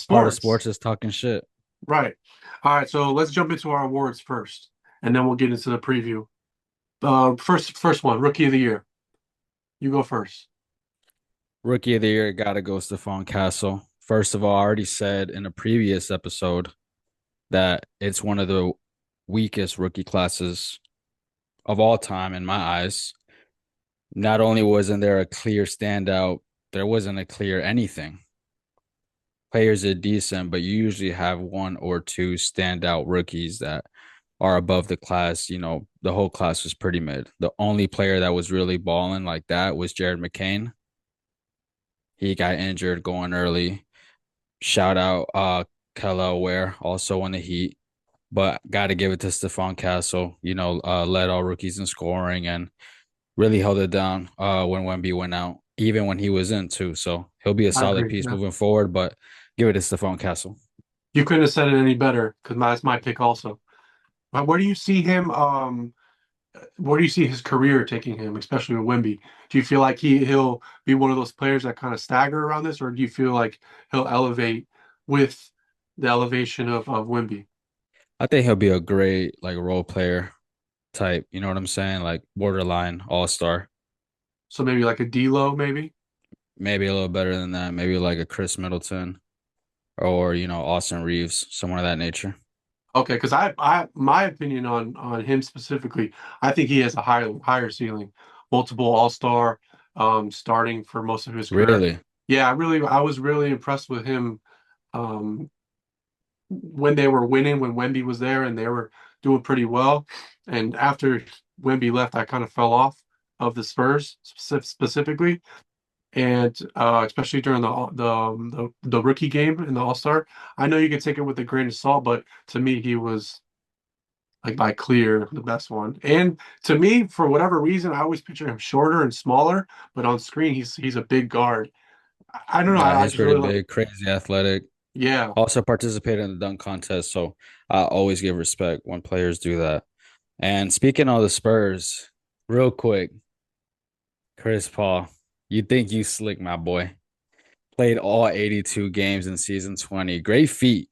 Part of sports. sports is talking shit. Right. All right. So let's jump into our awards first, and then we'll get into the preview. First one, Rookie of the Year. You go first. Rookie of the year gotta go Stephon Castle. First of all, I already said in a previous episode that it's one of the weakest rookie classes of all time in my eyes. Not only wasn't there a clear standout, there wasn't a clear anything. Players are decent, but you usually have one or two standout rookies that are above the class. The whole class was pretty mid. The only player that was really balling like that was Jared McCain. He got injured going early. Shout out Kella Ware also on the Heat. But got to give it to Stephon Castle, led all rookies in scoring and really held it down when Wemby went out, even when he was in too. So he'll be a I solid agree. piece Yeah. moving forward, but give it to Stephon Castle. You couldn't have said it any better because that's my pick also. But where do you see him? Where do you see his career taking him, especially with Wemby? Do you feel like he'll be one of those players that kind of stagger around this, or do you feel like he'll elevate with the elevation of Wemby? I think he'll be a great like role player type. You know what I'm saying? Like borderline all star. So maybe like a D'Lo, maybe. Maybe a little better than that. Maybe like a Chris Middleton or Austin Reeves, someone of that nature. Okay, because my opinion on him specifically, I think he has a higher ceiling, multiple All-Star, starting for most of his career. Really? Yeah, I was really impressed with him, um, when they were winning, when Wemby was there, and they were doing pretty well. And after Wemby left, I kind of fell off of the Spurs specifically, and especially during the rookie game in the All-Star. I know you can take it with a grain of salt, but to me, he was like by clear the best one. And to me, for whatever reason, I always picture him shorter and smaller, but on screen he's a big guard. I don't know. Yeah, I he's just pretty really like. big, crazy athletic. Yeah. Also participated in the dunk contest, so I always give respect when players do that. And speaking of the Spurs, real quick, Chris Paul, you think you slick, my boy. Played all 82 games in season 20. Great feat,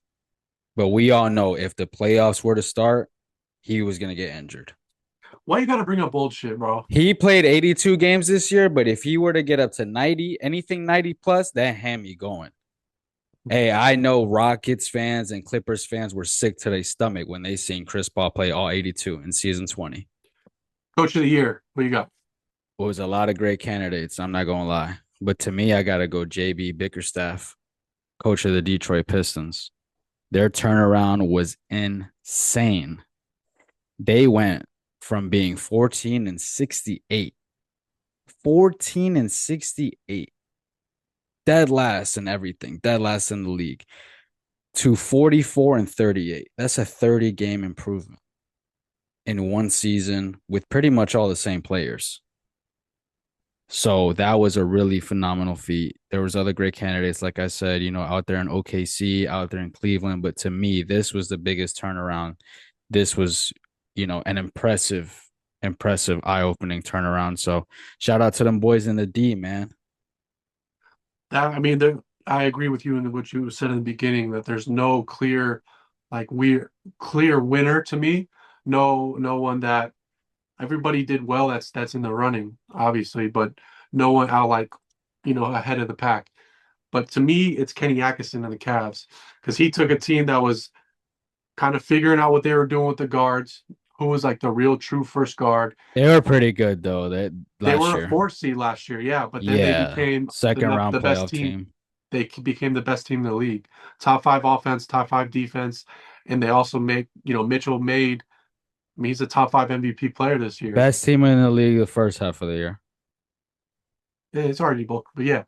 but we all know if the playoffs were to start, he was going to get injured. Why you gotta bring up old shit, bro? He played 82 games this year, but if he were to get up to 90, anything 90 plus, that hammy going. Hey, I know Rockets fans and Clippers fans were sick to their stomach when they seen Chris Paul play all 82 in season 20. Coach of the year. What you got? It was a lot of great candidates, I'm not going to lie. But to me, I got to go JB Bickerstaff, coach of the Detroit Pistons. Their turnaround was insane. They went from being 14 and 68, 14 and 68, dead last in everything, dead last in the league, to 44 and 38. That's a 30 game improvement in one season with pretty much all the same players. So that was a really phenomenal feat. There was other great candidates, like I said, out there in OKC, out there in Cleveland. But to me, this was the biggest turnaround. This was, an impressive, eye-opening turnaround. So shout out to them boys in the D, man. I mean, I agree with you in what you said in the beginning that there's no clear, like clear winner to me. No one that everybody did well. That's in the running, obviously, but no one out like ahead of the pack. But to me, it's Kenny Atkinson and the Cavs because he took a team that was kind of figuring out what they were doing with the guards, who was like the real true first guard. They were pretty good though. That They last were a year. four seed last year, yeah, but then they Yeah. became Second round the best playoff team. team. They became the best team in the league. Top five offense, top five defense, and they also make Mitchell made. I mean, he's a top five MVP player this year. Best team in the league the first half of the year. It's arguable, but yeah,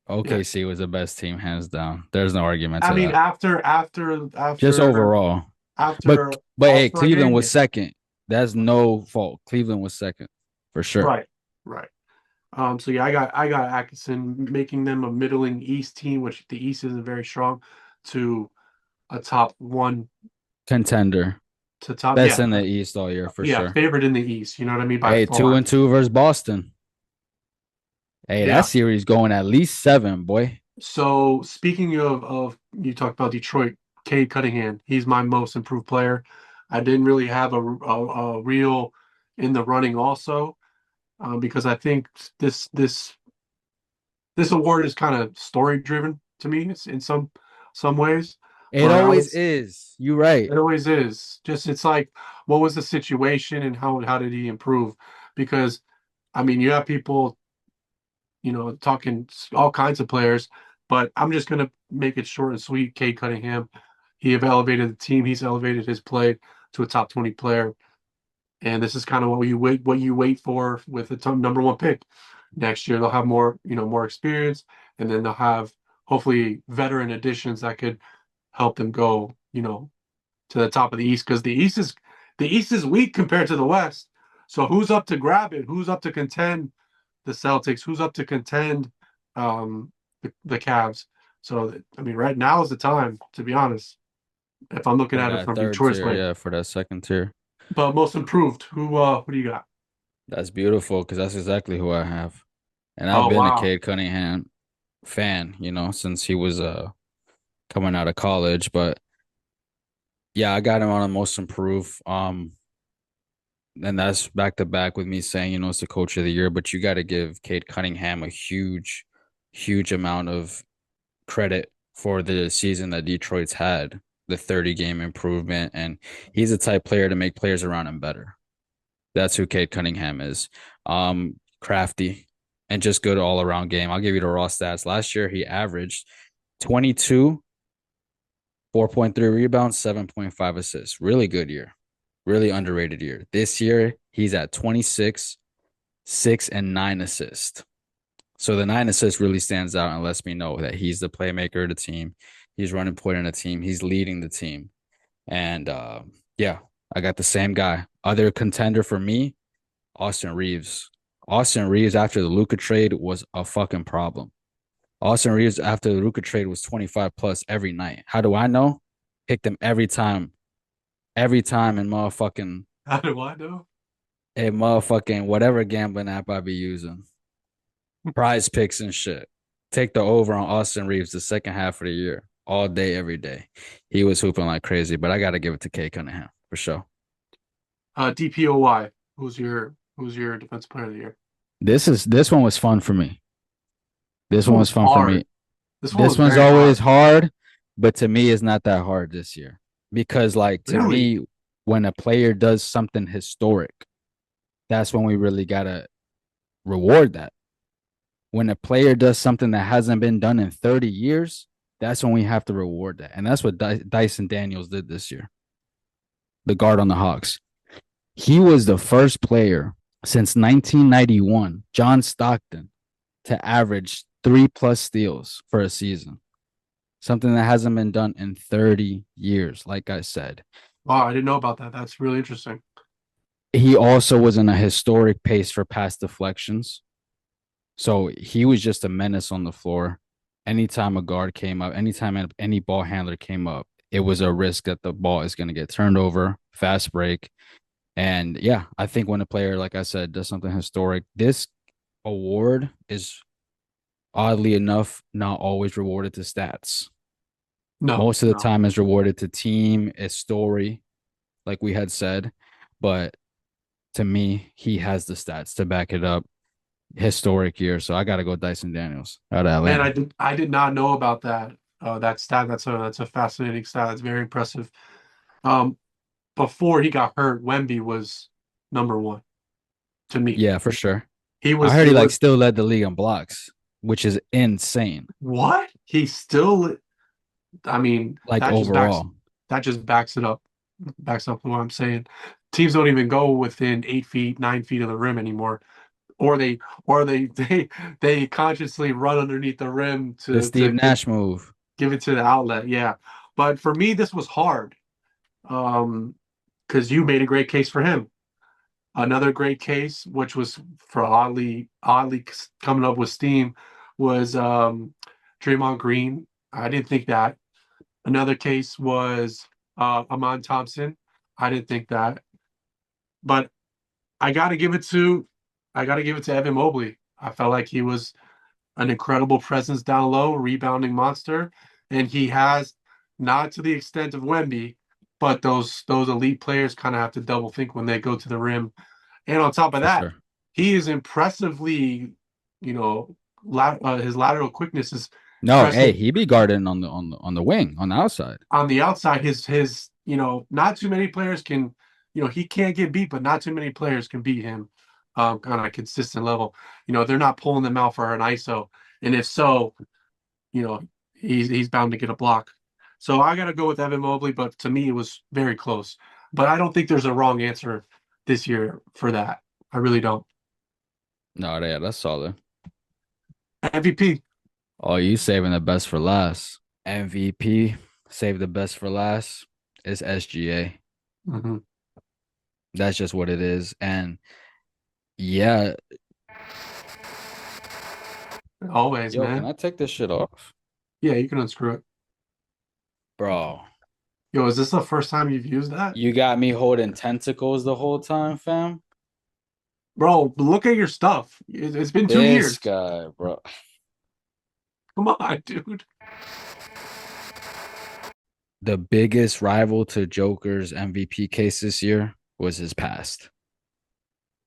yeah. OKC was the best team, hands down. There's no argument I to mean, that. Just after overall. But after but All hey, Star Cleveland game, was yeah, second. That's no fault. Cleveland was second for sure. right, right. So yeah, I got Atkinson making them a middling East team, which the East isn't very strong, to a top one Contender. to top, Best yeah, in the East all year for yeah, sure. favorite in the East. You know what I mean by Hey, far. 2-2 versus Boston. Hey, that Yeah, series going at least seven, boy. So speaking of you talked about Detroit, Cade Cunningham, he's my most improved player. I didn't really have a real in the running also because I think this award is kind of story driven to me. It's in some ways, It but I always was is. You right. it always is. Just it's like what was the situation and how did he improve? Because I mean you have people talking all kinds of players, but I'm just gonna make it short and sweet. Cade Cunningham, he have elevated the team. He's elevated his play to a top 20 player, and this is kind of what you wait for with the number one pick. Next year they'll have more experience, and then they'll have hopefully veteran additions that could help them go to the top of the East because the East is weak compared to the West. So who's up to grab it? Who's up to contend? The Celtics. Who's up to contend? The Cavs. So I mean, right now is the time to be honest. If I'm looking For at it that from third Detroit's tier, way, yeah, for that second tier. but most improved. Who do you got? That's beautiful because that's exactly who I have. And I've Oh been a wow, Cade Cunningham fan, since he was coming out of college. But yeah, I got him on a most improved. And that's back to back with me saying, it's the coach of the year, but you got to give Cade Cunningham a huge, huge amount of credit for the season that Detroit's had, the 30 game improvement. And he's a type player to make players around him better. That's who Cade Cunningham is. Crafty and just good all around game. I'll give you the raw stats. Last year, he averaged 22, 4.3 rebounds, 7.5 assists. Really good year. Really underrated year. This year, he's at 26, 6 and 9 assists. So the 9 assists really stands out and lets me know that he's the playmaker of the team. He's running point in the team. He's leading the team. And yeah, I got the same guy. Other contender for me, Austin Reeves. Austin Reeves after the Luka trade was a fucking problem. Austin Reeves after the Luka trade was 25 plus every night. How do I know? Picked him every time in how do I know? motherfucking whatever gambling app I be using. Prize picks and shit. Take the over on Austin Reeves the second half of the year, all day, every day. He was hooping like crazy, but I got to give it to K Cunningham for sure. DPOY. Who's your defensive player of the year? This one was fun for me. This This one one was was fun for me. hard. This one This was one's very always hard. hard, but to me, it's not that hard this year because, like, to Really? me, when a player does something historic, that's when we really gotta reward that. When a player does something that hasn't been done in 30 years, that's when we have to reward that. And that's what Dyson Daniels did this year, the guard on the Hawks. He was the first player since 1991, John Stockton, to average 3+ steals for a season, something that hasn't been done in 30 years, like I said. Wow, I didn't know about that. That's really interesting. He also was in a historic pace for pass deflections. So he was just a menace on the floor. Anytime a guard came up, anytime any ball handler came up, it was a risk that the ball is going to get turned over, fast break. And yeah, I think when a player, like I said, does something historic, this award is oddly enough not always rewarded to stats. No, Most of the no. time is rewarded to team, a story, like we had said. But to me, he has the stats to back it up. Historic year. So I got to go Dyson Daniels out of Man, I Atlanta. did I did not know about that. That stat. That's a fascinating stat. It's very impressive. Um, Before he got hurt, Wemby was number one to me. Yeah, for sure. He I was heard he he like was still led the league in blocks, which is insane. what? He still I mean, Like overall, that just backs up what I'm saying. Teams don't even go within 8 feet, 9 feet of the rim anymore. Or they consciously run underneath the rim the to Steve Nash move. give it to the outlet. Yeah. But for me, this was hard. Um, because you made a great case for him. Another great case, which was for oddly coming up with steam, was Draymond Green. I didn't think that. Another case was Amon Thompson. I didn't think that, but I got to give it to I got to give it to Evan Mobley. I felt like he was. an incredible presence down low, rebounding monster, and he has not to the extent of Wemby, but those elite players kind of have to double think when they go to the rim. And on top of for that, sure. he is impressively, you know, his lateral quickness is No, hey, impressive he be guarding on the wing on the outside. on the outside. His not too many players can, he can't get beat, but not too many players can beat him on a consistent level. They're not pulling them out for an ISO, and if so, you know, he's bound to get a block. So I got to go with Evan Mobley, but to me it was very close. But I don't think there's a wrong answer this year for that. I really don't. No, yeah, that's solid. MVP. Oh, you saving the best for last. MVP, save the best for last. Is SGA. Hmm. That's just what it is. And yeah, Always, yo, can man. I take this shit off? Yeah, you can unscrew it. Bro, Yo, is this the first time you've used that? you got me holding tentacles the whole time, fam. Bro, look at your stuff. It's been 2 years. This guy, bro. Come on, dude. The biggest rival to Joker's MVP case this year was his past.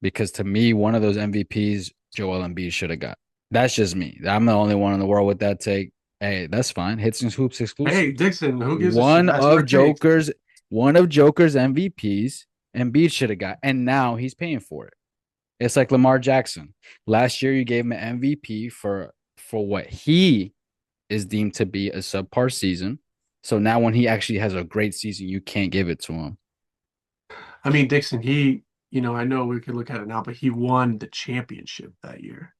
Because to me, one of those MVPs, Joel Embiid should have got. That's just me. I'm the only one in the world with that take. Hey, that's fine. Hits and hoops exclusive. Hey, Dixon, who gives a shit? One That's of your take. Joker's, one of Joker's MVPs, Embiid should have got, and now he's paying for it. It's like Lamar Jackson. Last year, you gave him an MVP for what he is deemed to be a subpar season. So now, when he actually has a great season, you can't give it to him. I mean, Dixon, I know we could look at it now, but he won the championship that year.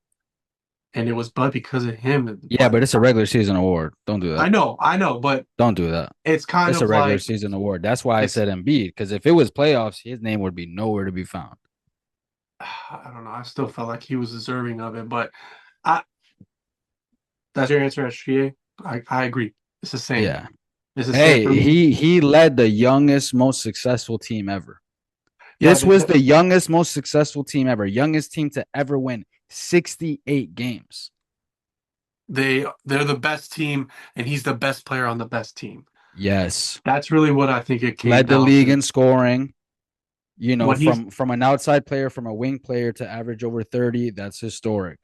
And it was but because of him. Yeah, But but it's a regular season award. Don't do that. I know, but Don't do that. it's kind It's a of regular like season award. That's why I it's said Embiid, because if it was playoffs, his name would be nowhere to be found. I don't know. I still felt like he was deserving of it, but I that's your answer, SGA. I agree. It's the same. Yeah. It's the same for Hey, me. he led the youngest, most successful team ever. Yeah, This was the youngest, most successful team ever. Youngest team to ever win 68 games. they're the best team, and he's the best player on the best team. Yes. That's really what I think it came Led the down league to. in scoring. When he's From an outside player, from a wing player to average over 30, that's historic.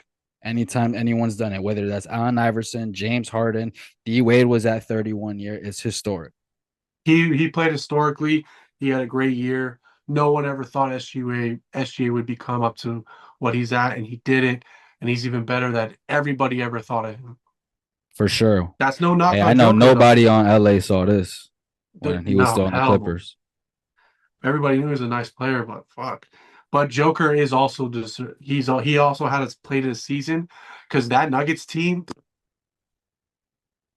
Anytime anyone's done it, whether that's Allen Iverson, James Harden, D Wade was at 31 year, it's historic. he played historically, he had a great year. No one ever thought SGA would become up to what he's at, and he did it. And he's even better than everybody ever thought of him. For sure. That's no knock Hey, I on know Joker though. nobody on LA saw this when he was No, still on the hell no. Clippers. Everybody knew he was a nice player, but fuck. But Joker is also just he also had us played his season because that Nuggets team,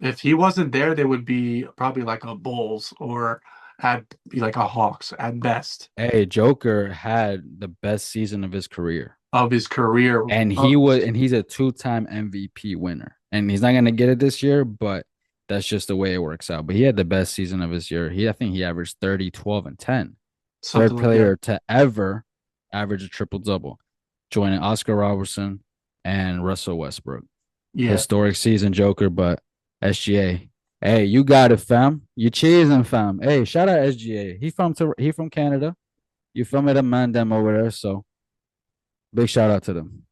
if he wasn't there, they would be probably like a Bulls or at be like a Hawks at best Hey, Joker had the best season of his career. of his career. And he's a two-time MVP winner. And he's not gonna get it this year, but that's just the way it works out. But he had the best season of his year. I think he averaged 30, 12, and 10. Something Third like that. player to ever average a triple double, joining Oscar Robertson and Russell Westbrook. Yeah, Historic season, Joker, but SGA. Hey, you got it, fam. You cheesing, fam. Hey, shout out SGA. He from Canada. You feel me? The man them over there. So big shout out to them.